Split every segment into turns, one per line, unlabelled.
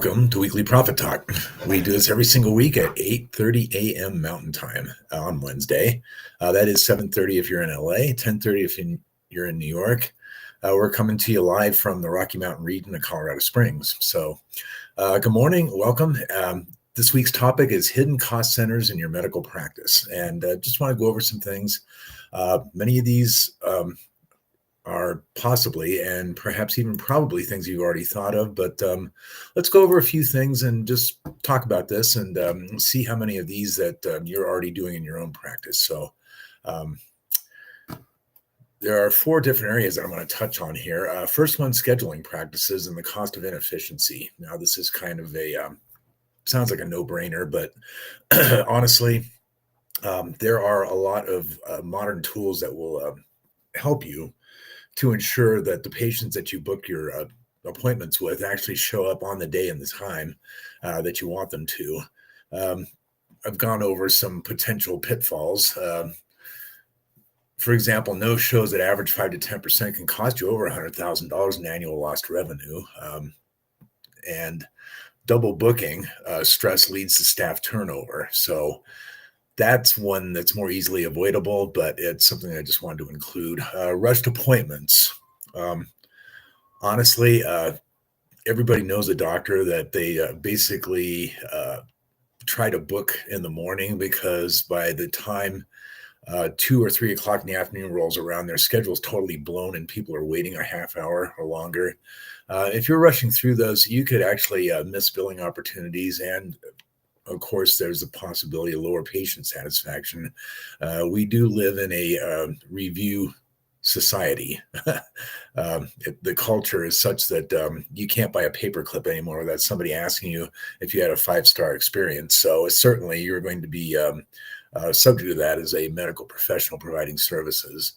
Welcome to Weekly Profit Talk. We do this every single week at 8:30 a.m. Mountain Time on Wednesday. That is 7:30 if you're in LA, 10:30 if you're in New York. We're coming to you live from the Rocky Mountain region of Colorado Springs. So good morning, welcome. This week's topic is hidden cost centers in your medical practice. And just want to go over some things. Many of these are possibly and perhaps even probably things you've already thought of, but let's go over a few things and just talk about this and see how many of these that you're already doing in your own practice. So there are four different areas that I'm going to touch on here. First one, scheduling practices and the cost of inefficiency. Now, this is kind of sounds like a no-brainer, but honestly, there are a lot of modern tools that will help you to ensure that the patients that you book your appointments with actually show up on the day and the time that you want them to. I've gone over some potential pitfalls. For example, no shows that average 5 to 10% can cost you over $100,000 in annual lost revenue. And double booking stress leads to staff turnover. So that's one that's more easily avoidable, but it's something I just wanted to include. Rushed appointments. Honestly, everybody knows a doctor that they basically try to book in the morning because by the time 2 or 3 o'clock in the afternoon rolls around, their schedule is totally blown and people are waiting a half hour or longer. If you're rushing through those, you could actually miss billing opportunities, and of course, there's a possibility of lower patient satisfaction. We do live in a review society. The culture is such that you can't buy a paperclip anymore without somebody asking you if you had a 5-star experience. So certainly you're going to be subject to that as a medical professional providing services.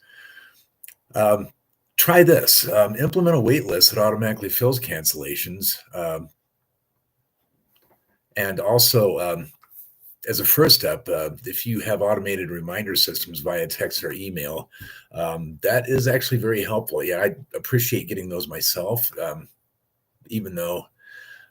Try this. Implement a wait list that automatically fills cancellations. And also, as a first step, if you have automated reminder systems via text or email, that is actually very helpful. Yeah, I appreciate getting those myself, even though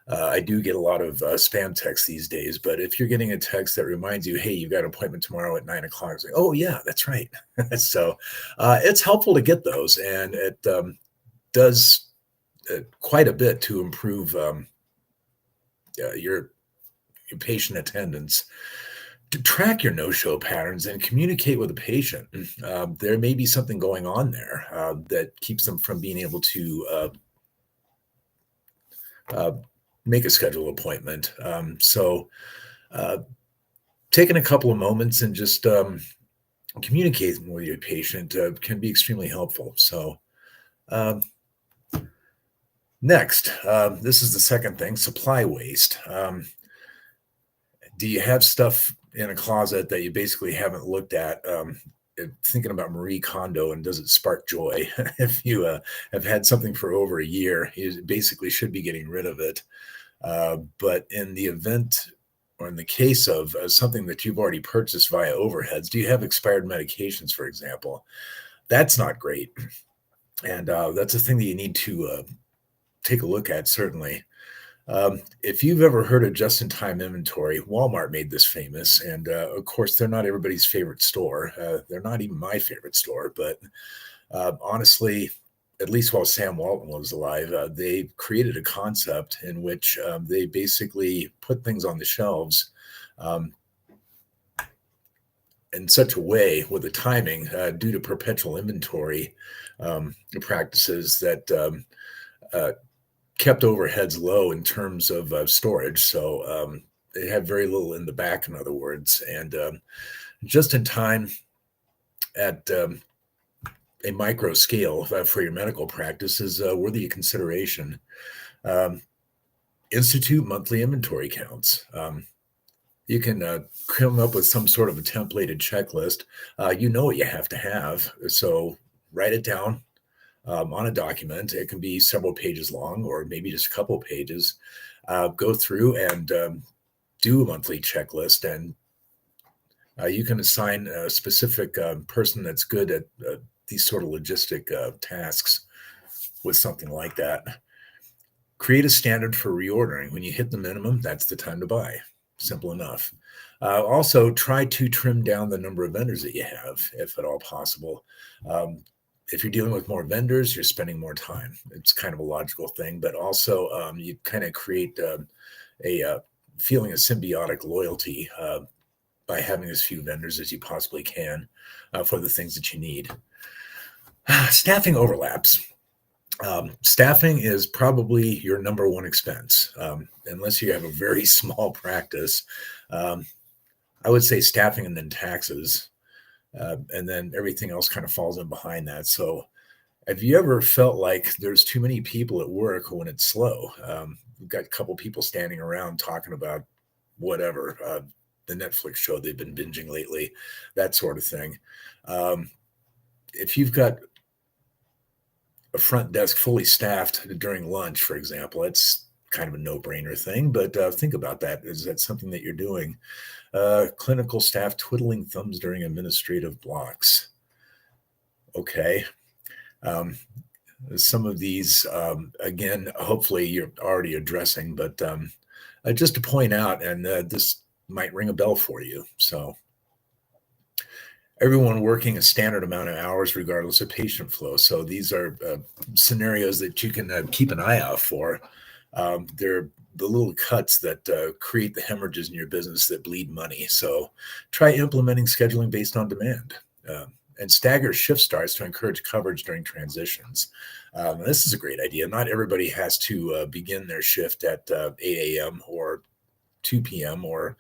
I do get a lot of spam texts these days. But if you're getting a text that reminds you, hey, you've got an appointment tomorrow at 9 o'clock, it's like, oh, yeah, that's right. So it's helpful to get those. And it does quite a bit to improve your patient attendance. To track your no-show patterns and communicate with the patient. There may be something going on there that keeps them from being able to make a scheduled appointment. So taking a couple of moments and just communicating with your patient can be extremely helpful. So next, this is the second thing, supply waste. Do you have stuff in a closet that you basically haven't looked at? Thinking about Marie Kondo, and does it spark joy? If you have had something for over a year, you basically should be getting rid of it. But in the event or in the case of something that you've already purchased via overheads, do you have expired medications, for example? That's not great. And that's a thing that you need to take a look at, certainly. If you've ever heard of just-in-time inventory, Walmart made this famous, and of course, they're not everybody's favorite store. They're not even my favorite store, but honestly, at least while Sam Walton was alive, they created a concept in which they basically put things on the shelves in such a way with the timing due to perpetual inventory practices that kept overheads low in terms of storage. So they have very little in the back, in other words. And just in time at a micro scale for your medical practice is worthy of consideration. Institute monthly inventory counts. You can come up with some sort of a templated checklist. You know what you have to have. So write it down on a document. It can be several pages long or maybe just a couple pages. Go through and do a monthly checklist, and you can assign a specific person that's good at these sort of logistic tasks with something like that. Create a standard for reordering. When you hit the minimum, that's the time to buy. Simple enough. Also, try to trim down the number of vendors that you have, if at all possible. If you're dealing with more vendors, you're spending more time. It's kind of a logical thing, but also you kind of create a feeling of symbiotic loyalty by having as few vendors as you possibly can for the things that you need. Staffing overlaps. Staffing is probably your number one expense, unless you have a very small practice. I would say staffing and then taxes, and then everything else kind of falls in behind that. So, have you ever felt like there's too many people at work when it's slow? We've got a couple people standing around talking about whatever, the Netflix show they've been binging lately, that sort of thing. If you've got a front desk fully staffed during lunch, for example, it's kind of a no-brainer thing, but think about that. Is that something that you're doing? Clinical staff twiddling thumbs during administrative blocks. Okay. Some of these, again, hopefully you're already addressing, but just to point out, and this might ring a bell for you. So everyone working a standard amount of hours regardless of patient flow. So these are scenarios that you can keep an eye out for. They're the little cuts that create the hemorrhages in your business that bleed money. So try implementing scheduling based on demand. And stagger shift starts to encourage coverage during transitions. This is a great idea. Not everybody has to begin their shift at 8 a.m. or 2 p.m. or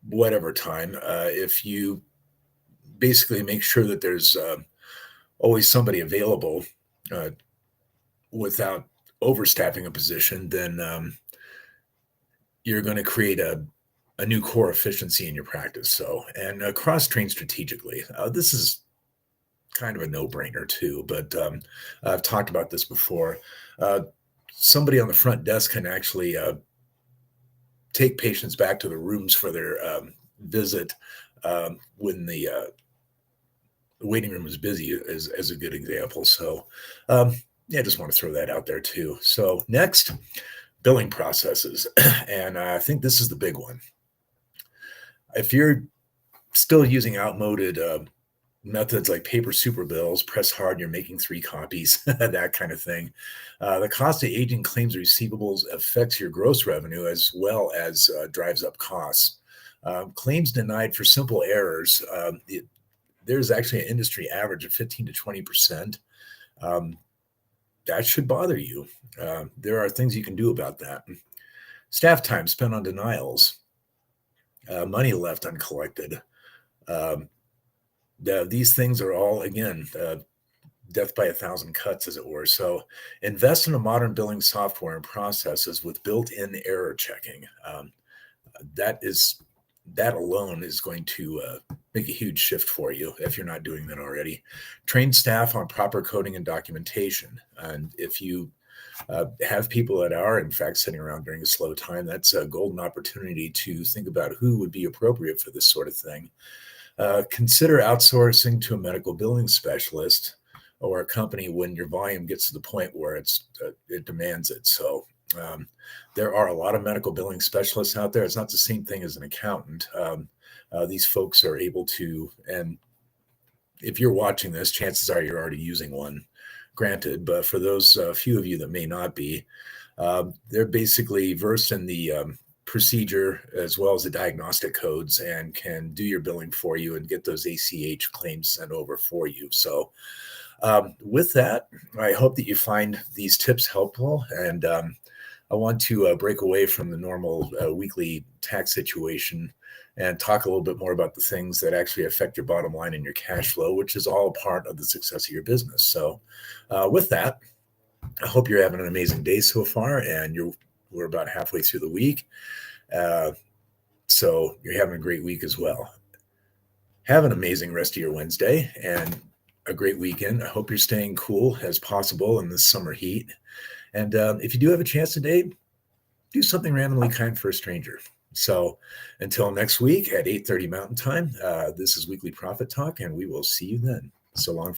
whatever time. If you basically make sure that there's always somebody available without overstaffing a position, then you're going to create a new core efficiency in your practice. So, and cross-train strategically. This is kind of a no-brainer too, but I've talked about this before. Somebody on the front desk can actually take patients back to the rooms for their visit when the waiting room is busy, as a good example. So, yeah, I just want to throw that out there too. So next, billing processes. And I think this is the big one. If you're still using outmoded methods like paper super bills, press hard, you're making 3 copies, that kind of thing. The cost of aging claims receivables affects your gross revenue as well as drives up costs. Claims denied for simple errors. There's actually an industry average of 15 to 20%. That should bother you. There are things you can do about that. Staff time spent on denials. Money left uncollected. These things are all, again, death by 1,000 cuts, as it were. So invest in a modern billing software and processes with built-in error checking. That alone is going to make a huge shift for you if you're not doing that already. Train staff on proper coding and documentation. And if you have people that are, in fact, sitting around during a slow time, that's a golden opportunity to think about who would be appropriate for this sort of thing. Consider outsourcing to a medical billing specialist or a company when your volume gets to the point where it demands it. So there are a lot of medical billing specialists out there. It's not the same thing as an accountant. These folks are able to, and if you're watching this, chances are you're already using one, granted, but for those few of you that may not be, they're basically versed in the procedure as well as the diagnostic codes and can do your billing for you and get those ACH claims sent over for you. So with that, I hope that you find these tips helpful, and I want to break away from the normal weekly tax situation and talk a little bit more about the things that actually affect your bottom line and your cash flow, which is all part of the success of your business. So with that, I hope you're having an amazing day so far, and we're about halfway through the week. So you're having a great week as well. Have an amazing rest of your Wednesday and a great weekend. I hope you're staying cool as possible in this summer heat. And if you do have a chance today, do something randomly kind for a stranger. So until next week at 8:30 Mountain Time, this is Weekly Profit Talk, and we will see you then. So long.